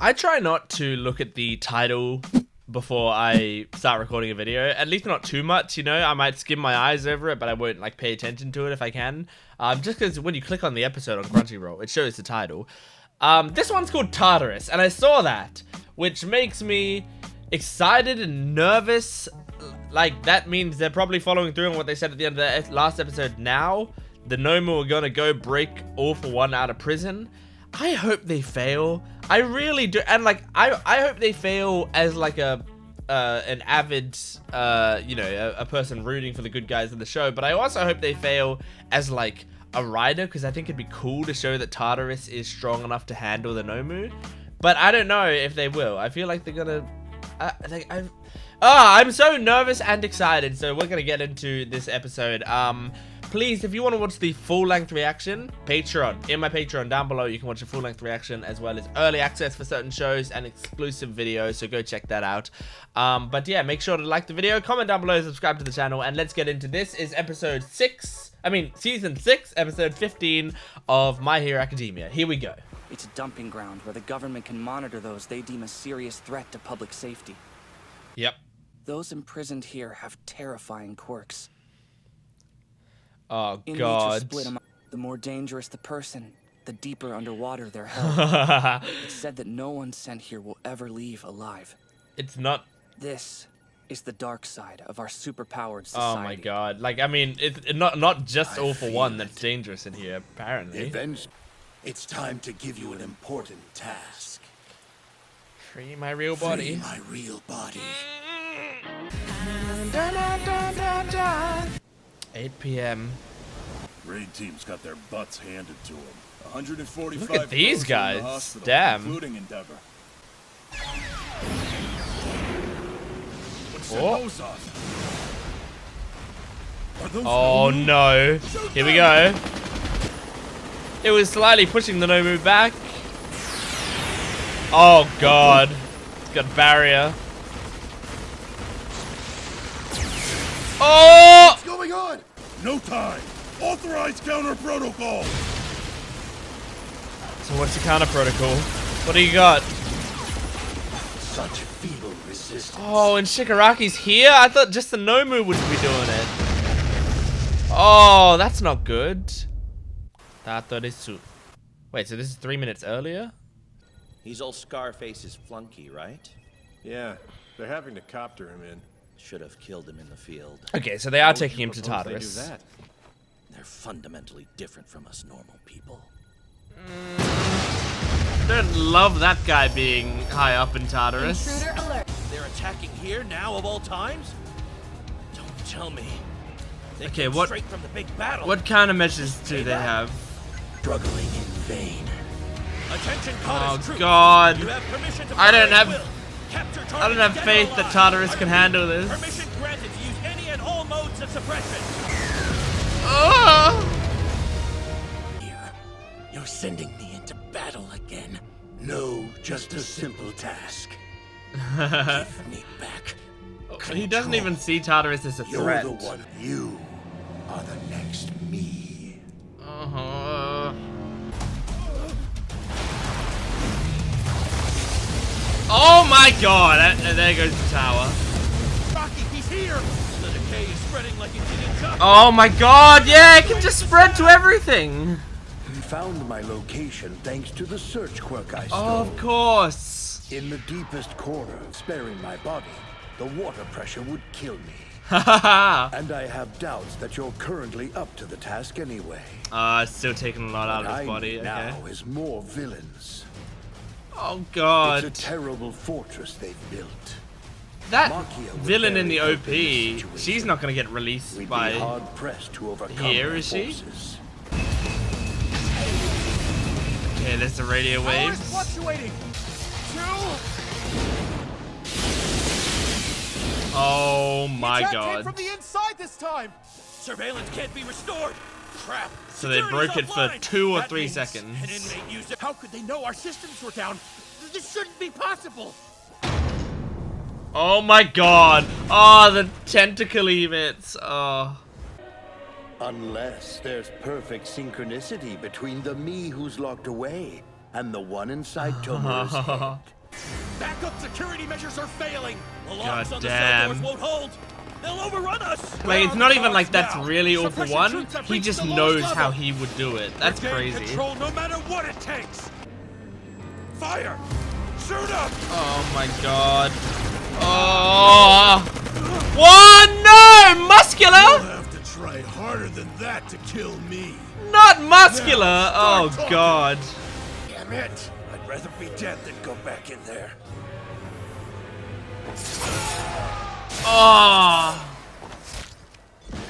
I try not to look at the title before I start recording a video. At least not too much, you know. I might skim my eyes over it, but I won't like pay attention to it if I can. Just because when you click on the episode on CrunchyRoll, it shows the title. This one's called Tartarus, and I saw that, which makes me excited and nervous. Like, that means they're probably following through on what they said at the end of the last episode now. The Nomu are gonna go break All For One out of prison. I hope they fail. I really do. And like, I hope they fail as like an avid, you know, a person rooting for the good guys in the show. But I also hope they fail as like a rider, because I think it'd be cool to show that Tartarus is strong enough to handle the Nomu. But I don't know if they will. I feel like they're gonna, I'm so nervous and excited. So we're gonna get into this episode. Please, if you want to watch the full-length reaction, Patreon. In my Patreon down below, you can watch a full-length reaction as well as early access for certain shows and exclusive videos, so go check that out. But yeah, make sure to like the video, comment down below, subscribe to the channel, and let's get into this. Is season 6, episode 15 of My Hero Academia. Here we go. It's a dumping ground where the government can monitor those they deem a serious threat to public safety. Yep. Those imprisoned here have terrifying quirks. Oh, In God. Split them up. The more dangerous the person, the deeper underwater they're held. It's said that no one sent here will ever leave alive. It's not... This is the dark side of our superpowered society. Oh, my God. Like, I mean, it's not just All For One that's dangerous in here, apparently. Avenge. It's time to give you an important task. Free my real body. Free my real body. 8 p.m. Raid teams got their butts handed to them. 145 Look at these guys. in the hospital, Damn. including Endeavor. What's Oh. Those Oh no. Here we go. It was slightly pushing the Nomu back. Oh God. It's got a barrier. Oh! What's going on? No time. Authorized counter protocol. So what's the counter protocol? What do you got? Such feeble resistance. Oh, and Shigaraki's here? I thought just the Nomu would be doing it. Oh, that's not good. Tartarus. Wait, so this is 3 minutes earlier? He's old Scarface's flunky, right? Yeah, they're having to copter him in. Should have killed him in the field. Okay, so they are taking him to Tartarus. They do that? They're fundamentally different from us normal people. Don't love that guy being high up in Tartarus. Intruder alert. They're attacking here now of all times? Don't tell me. They Okay, came what- straight from the big battle. What kind of measures do they have? Struggling in vain. Attention, Oh Tartarus troops. God. You have permission to I don't fire at have- will. Capture I don't targets have dead or faith that alive. Tartarus can handle this. Permission granted to use any and all modes of suppression. Oh! Here, you're sending me into battle again. No, just a simple task. Give me back. He doesn't even see Tartarus as a You're threat. the one. You are the next me. Uh-huh. Oh my God! There goes the tower. Rocky, he's here. The decay is spreading like it did in Chuck. Oh my God! Yeah, it can just spread to everything. You found my location thanks to the search quirk I stole. Of course. In the deepest corner, sparing my body, the water pressure would kill me. Haha. And I have doubts that you're currently up to the task anyway. Still taking a lot out of his body. What I need Okay. now is more villains. Oh God. It's a terrible fortress they've built. That Machia would villain in the barely OP, help in this situation. she's not gonna get released We'd by. be hard pressed to overcome Here, their is she? forces. Okay, there's the radio waves. Fluctuating. Oh my God. From the inside this time. Surveillance can't be restored. Crap. So they broke it for 2 or 3 seconds. An inmate used it. How could they know our systems were down? This shouldn't be possible. Oh my God. Oh, the tentacle emits. Oh. Unless there's perfect synchronicity between the me who's locked away and the one inside Tomura's head. Backup security measures are failing. The God locks on the cell damn. doors won't hold. They'll overrun us. Like, it's not even like that's Now. really all for Suppression one. troops have He reached just the lowest knows level. how he would do it. That's We're gaining crazy. Control no matter what it takes. Fire! Shoot up! Oh my god. Oh. What? No! Muscular? You'll have to try harder than that to kill me. Not muscular! Now, Oh start talking. god. Damn it! I'd rather be dead than go back in there. Oh.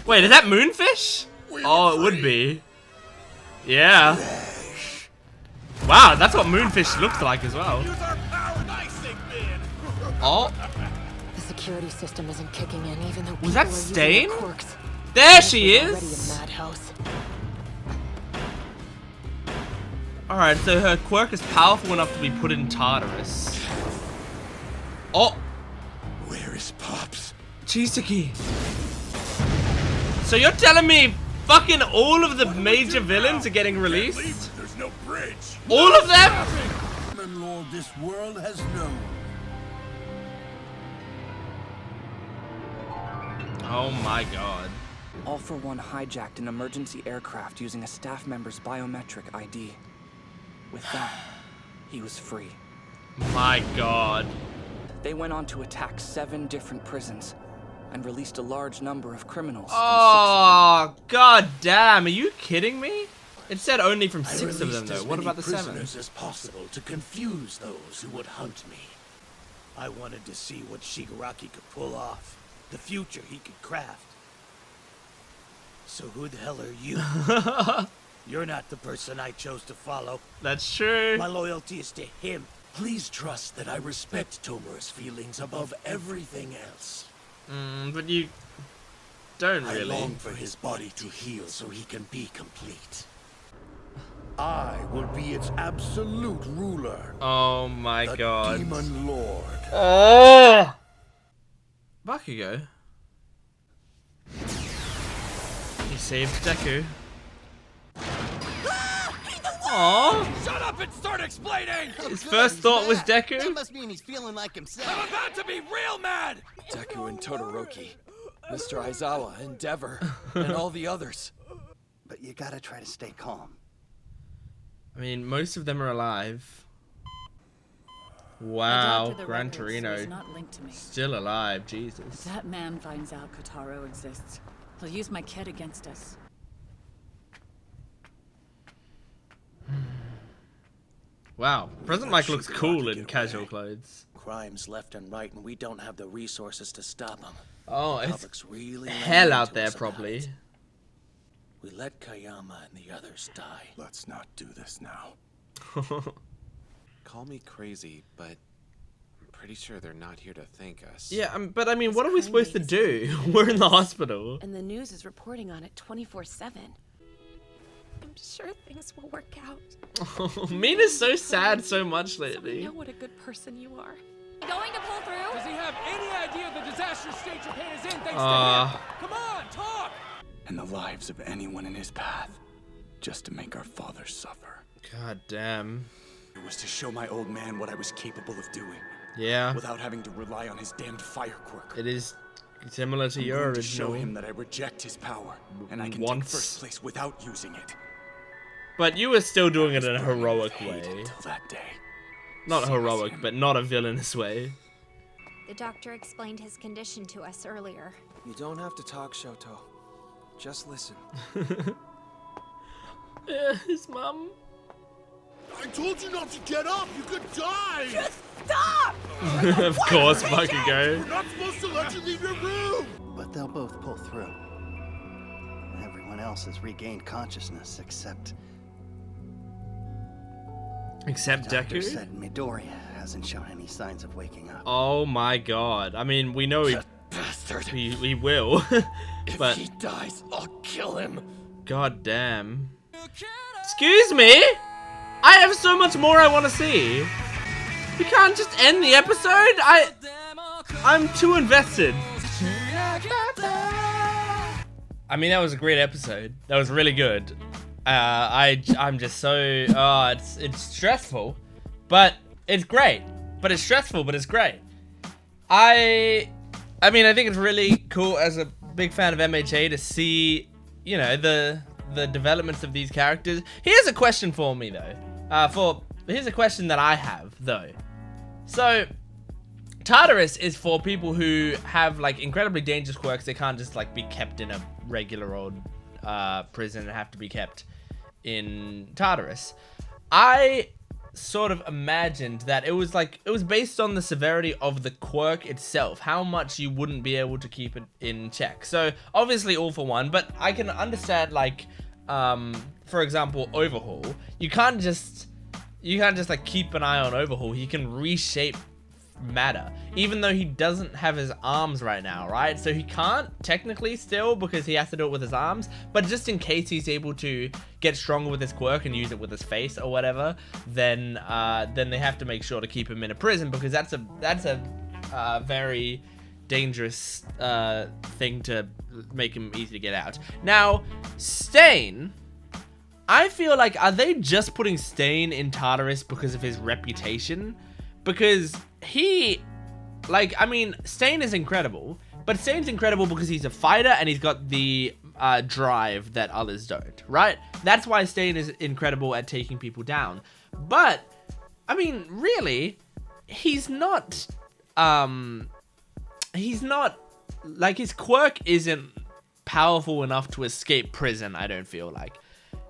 Wait, is that moonfish? Oh, it would be. Yeah. Wow, that's what moonfish looks like as well. Use our power icing bin. Oh, The security system isn't kicking in, even though Was that people are using Stain? their quirks. there she Already a is. madhouse. Alright, so her quirk is powerful enough to be put in Tartarus. Oh, Where is Pops? Chisaki. So you're telling me fucking all of the major villains are getting Leave, released? there's no bridge. All of them? Demon Lord this world has known. Oh my god. All for One hijacked an emergency aircraft using a staff member's biometric ID. With that, he was free. My god. They went on to attack 7 different prisons and released a large number of criminals. Oh, god damn. Are you kidding me? It said only from 6 of them released though. as What many about the 7? prisoners as possible to confuse those who would hunt me. I wanted to see what Shigaraki could pull off. The future he could craft. So who the hell are you? You're not the person I chose to follow. That's true. My loyalty is to him. Please trust that I respect Tomura's feelings above everything else. But you don't I really. long for his body to heal so he can be complete. I will be its absolute ruler, Oh my the god. Demon Lord. Oh! Bakugo. He saved Deku. Aww. Shut up and start explaining! His first thought was Deku. Must mean he's feeling like himself. I'm about to be real mad! Deku and Todoroki, Mr. Aizawa, Endeavor, and all the others. But you gotta try to stay calm. I mean, most of them are alive. Wow, Adapted the Gran records, so Torino. he's not linked to me. Still alive, If Jesus. that man finds out Kotaro exists, he'll use my kid against us. Wow, President Mike looks cool in casual clothes. Crimes left and right, and we don't have the resources to stop them. Oh, it's Public's really hell laying out into there us about probably. it. We let Kayama and the others die. Let's not do this now. Call me crazy, but I'm pretty sure they're not here to thank us. Yeah, but I mean, what are we supposed to do? We're in the hospital. And the news is reporting on it 24/7. I'm sure things will work out. Mina's so sad so much So we lately. know what a good person you are. Going to pull through? Does he have any idea the disaster state Japan is in thanks to Uh. him? Come on, talk! And the lives of anyone in his path, just to make our father suffer. God damn. It was to show my old man what I was capable of doing, Yeah, without having to rely on his damned fire quirk. it is similar to I'm your going to show him original. that I reject his power, and I can Once. take first place without using it. But you were still doing it in a I was burning heroic with hate way. Until that day. Not Same as heroic, him. but not a villainous way. The doctor explained his condition to us earlier. You don't have to talk, Shoto. Just listen. Yeah, his mum. I told you not to get up. You could die. Of course, Bakugo. We're not supposed to let you leave your room. But they'll both pull through. Everyone else has regained consciousness except Except Doctor Deku? said Midoriya hasn't shown any signs of waking up. Oh my god. I mean, we know Bastard. he will. If but, he dies, I'll kill him. god damn. Excuse me? I have so much more I want to see. We can't just end the episode? I'm too invested. I mean, that was a great episode. That was really good. I'm just so it's stressful, but it's great. But it's stressful, but it's great. I mean, I think it's really cool as a big fan of BnHA to see, you know, the developments of these characters. Here's a question for me though. Here's a question that I have though. So, Tartarus is for people who have like incredibly dangerous quirks. They can't just like be kept in a regular old prison and have to be kept in Tartarus. I sort of imagined that it was based on the severity of the quirk itself, how much you wouldn't be able to keep it in check. So obviously all for one, but I can understand like for example Overhaul. You can't just like keep an eye on Overhaul. He can reshape matter, even though he doesn't have his arms right now, right? So he can't technically still, because he has to do it with his arms, but just in case he's able to get stronger with his quirk and use it with his face or whatever, then they have to make sure to keep him in a prison, because that's a very dangerous thing to make him easy to get out. Now, Stain, I feel like, are they just putting Stain in Tartarus because of his reputation? Because he, like, I mean, Stain is incredible, but Stain's incredible because he's a fighter and he's got the drive that others don't, right? That's why Stain is incredible at taking people down. But, I mean, really, he's not, like, his quirk isn't powerful enough to escape prison, I don't feel like.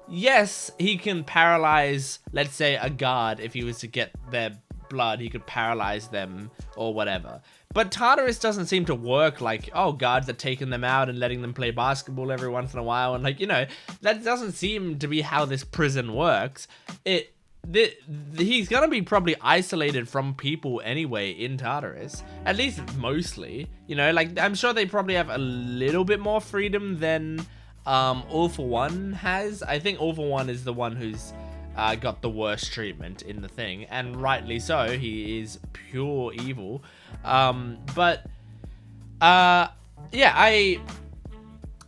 Yes, he can paralyze, let's say, a guard if he was to get their blood, he could paralyze them or whatever. But Tartarus doesn't seem to work like, oh, guards are taking them out and letting them play basketball every once in a while, and like, you know, that doesn't seem to be how this prison works. He's gonna be probably isolated from people anyway in Tartarus, at least mostly, you know, like, I'm sure they probably have a little bit more freedom than All For One has. I think All For One is the one who's got the worst treatment in the thing, and rightly so. He is pure evil. Yeah, I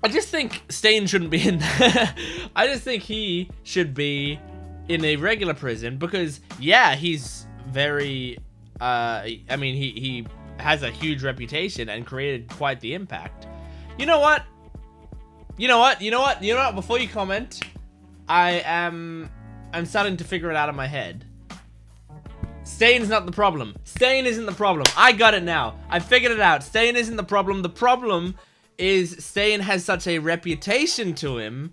just think Stain shouldn't be in there. I just think he should be in a regular prison because, yeah, he's very, I mean, he has a huge reputation and created quite the impact. You know what? Before you comment, I'm starting to figure it out in my head. Stain's not the problem. Stain isn't the problem. I got it now. I figured it out. Stain isn't the problem. The problem is Stain has such a reputation to him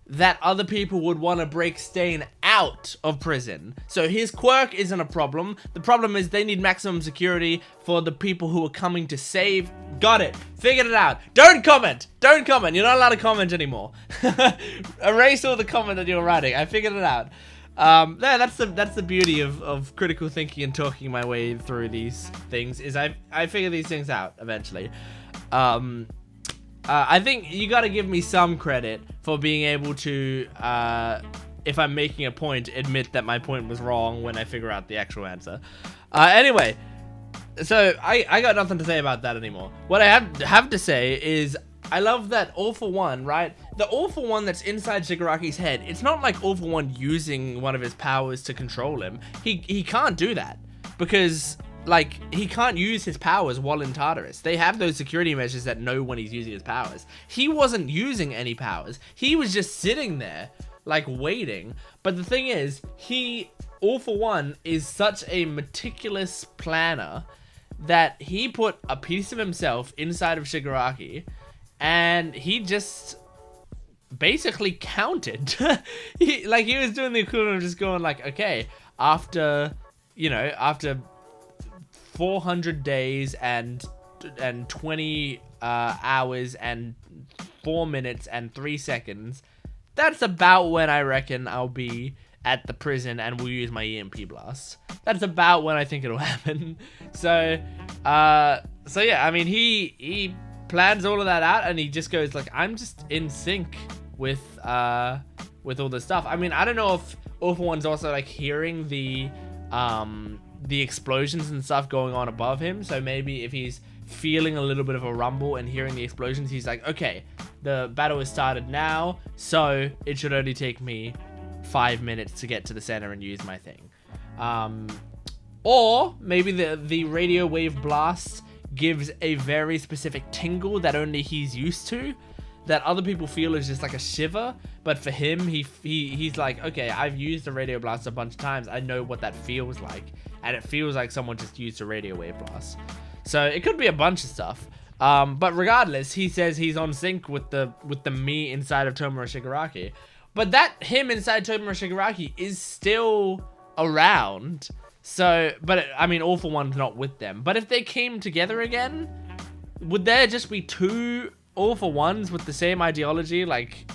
that other people would want to break Stain out of prison. So his quirk isn't a problem. The problem is they need maximum security for the people who are coming to save. Got it. Figured it out. Don't comment. Don't comment. You're not allowed to comment anymore. Erase all the comment that you're writing. I figured it out. That's the beauty of critical thinking and talking my way through these things, is I figure these things out eventually. I think you gotta give me some credit for being able to, if I'm making a point, admit that my point was wrong when I figure out the actual answer. Anyway, so I got nothing to say about that anymore. What I have to say is, I love that All For One, right? The All For One that's inside Shigaraki's head, it's not like All For One using one of his powers to control him. He can't do that because, like, he can't use his powers while in Tartarus. They have those security measures that know when he's using his powers. He wasn't using any powers. He was just sitting there, like, waiting. But the thing is, All For One is such a meticulous planner that he put a piece of himself inside of Shigaraki, and he just basically counted. he was doing the equivalent of just going like, okay, after 400 days and 20 hours and 4 minutes and 3 seconds, that's about when I reckon I'll be at the prison and we'll use my EMP blast. That's about when I think it'll happen. So yeah, I mean, he plans all of that out, and he just goes like, I'm just in sync with all this stuff. I mean, I don't know if All For One's also like hearing the the explosions and stuff going on above him. So maybe if he's feeling a little bit of a rumble and hearing the explosions, he's like, okay, the battle has started now, so it should only take me 5 minutes to get to the center and use my thing. Or maybe the radio wave blast gives a very specific tingle that only he's used to, that other people feel is just like a shiver, but for him, he's like, okay, I've used the radio blast a bunch of times, I know what that feels like, and it feels like someone just used a radio wave blast. So it could be a bunch of stuff, but regardless, he says he's on sync with the me inside of Tomura Shigaraki, but that him inside Tomura Shigaraki is still around. So, but I mean, All For One's not with them. But if they came together again, would there just be 2 All For Ones with the same ideology? Like,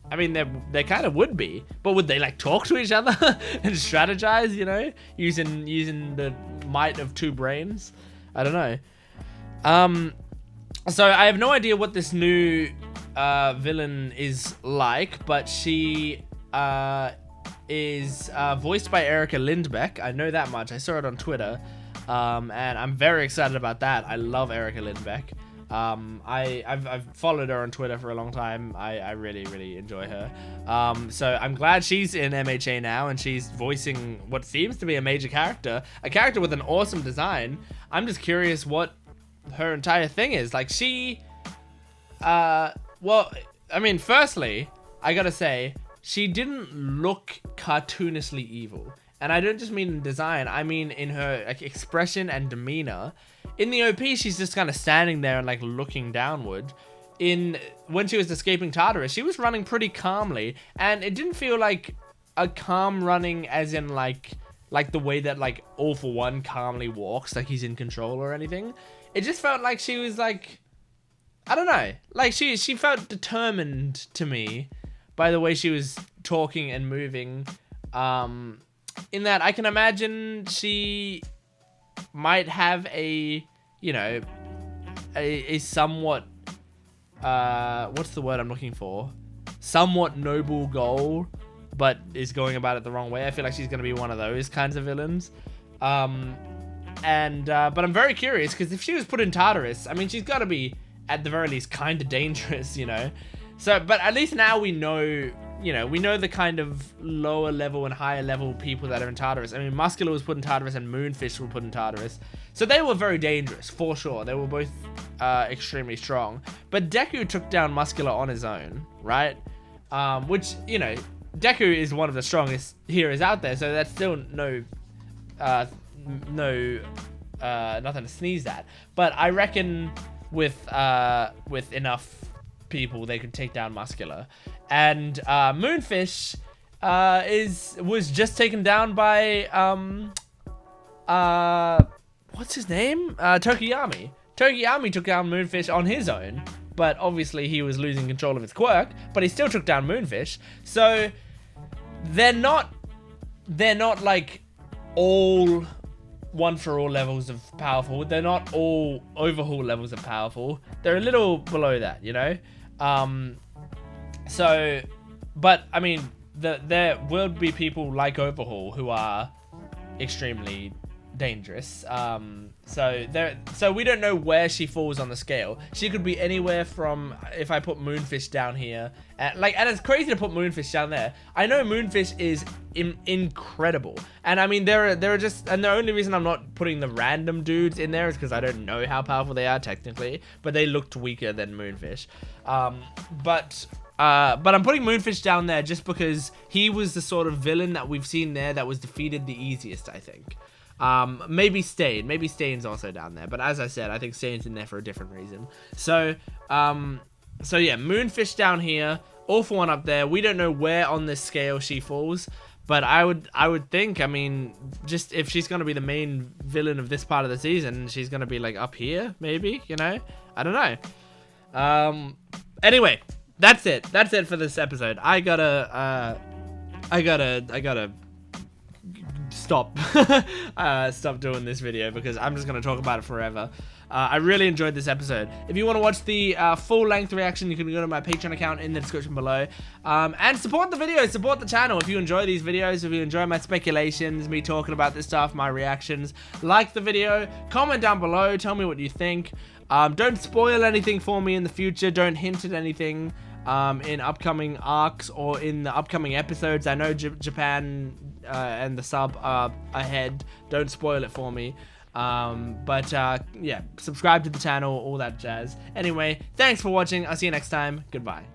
I mean, there kind of would be, but would they like talk to each other and strategize? You know, using the might of 2 brains. I don't know. So I have no idea what this new villain is like, but she is voiced by Erica Lindbeck. I know that much. I saw it on Twitter, and I'm very excited about that. I love Erica Lindbeck. I've followed her on Twitter for a long time. I really enjoy her. So I'm glad she's in MHA now, and she's voicing what seems to be a major character, a character with an awesome design. I'm just curious what her entire thing is. Like, she, well, I mean, firstly, I gotta say, she didn't look cartoonishly evil. And I don't just mean in design, I mean in her like expression and demeanor. In the OP, she's just kind of standing there and like looking downward. When she was escaping Tartarus, she was running pretty calmly, and it didn't feel like a calm running as in like the way that like All For One calmly walks, like he's in control or anything. It just felt like she was like, I don't know, like she felt determined to me by the way she was talking and moving. In that I can imagine she might have a, you know, a somewhat, what's the word I'm looking for? Somewhat noble goal, but is going about it the wrong way. I feel like she's going to be one of those kinds of villains. But I'm very curious, because if she was put in Tartarus, I mean, she's got to be, at the very least, kind of dangerous, you know? So, but at least now we know, you know, we know the kind of lower level and higher level people that are in Tartarus. I mean, Muscular was put in Tartarus and Moonfish were put in Tartarus. So they were very dangerous, for sure. They were both extremely strong. But Deku took down Muscular on his own, right? Which, you know, Deku is one of the strongest heroes out there, so that's still nothing to sneeze at. But I reckon with enough people, they could take down Muscular. And Moonfish was just taken down by what's his name? Tokoyami. Tokoyami took down Moonfish on his own, but obviously he was losing control of his quirk, but he still took down Moonfish. So they're not like all one for all levels of powerful. They're not all overhaul levels of powerful. They're a little below that, you know? So, but I mean, there will be people like Overhaul who are extremely dangerous. So we don't know where she falls on the scale. She could be anywhere from, if I put Moonfish down here, and it's crazy to put Moonfish down there. I know Moonfish is incredible, and I mean there are just, and the only reason I'm not putting the random dudes in there is because I don't know how powerful they are technically, but they looked weaker than Moonfish. But I'm putting Moonfish down there just because he was the sort of villain that we've seen there that was defeated the easiest, I think. Maybe Stain. Maybe Stain's also down there. But as I said, I think Stain's in there for a different reason. So yeah, Moonfish down here. All For One up there. We don't know where on this scale she falls. But I would think, I mean, just if she's going to be the main villain of this part of the season, she's going to be like up here, maybe, you know? I don't know. Anyway, that's it. That's it for this episode. I gotta stop stop doing this video because I'm just going to talk about it forever. I really enjoyed this episode. If you want to watch the full-length reaction, you can go to my Patreon account in the description below. And support the video, support the channel. If you enjoy these videos, if you enjoy my speculations, me talking about this stuff, my reactions, like the video, comment down below, tell me what you think. Don't spoil anything for me in the future. Don't hint at anything in upcoming arcs or in the upcoming episodes. I know Japan and the sub are ahead. Don't spoil it for me. Yeah, subscribe to the channel, all that jazz. Anyway, thanks for watching. I'll see you next time. Goodbye.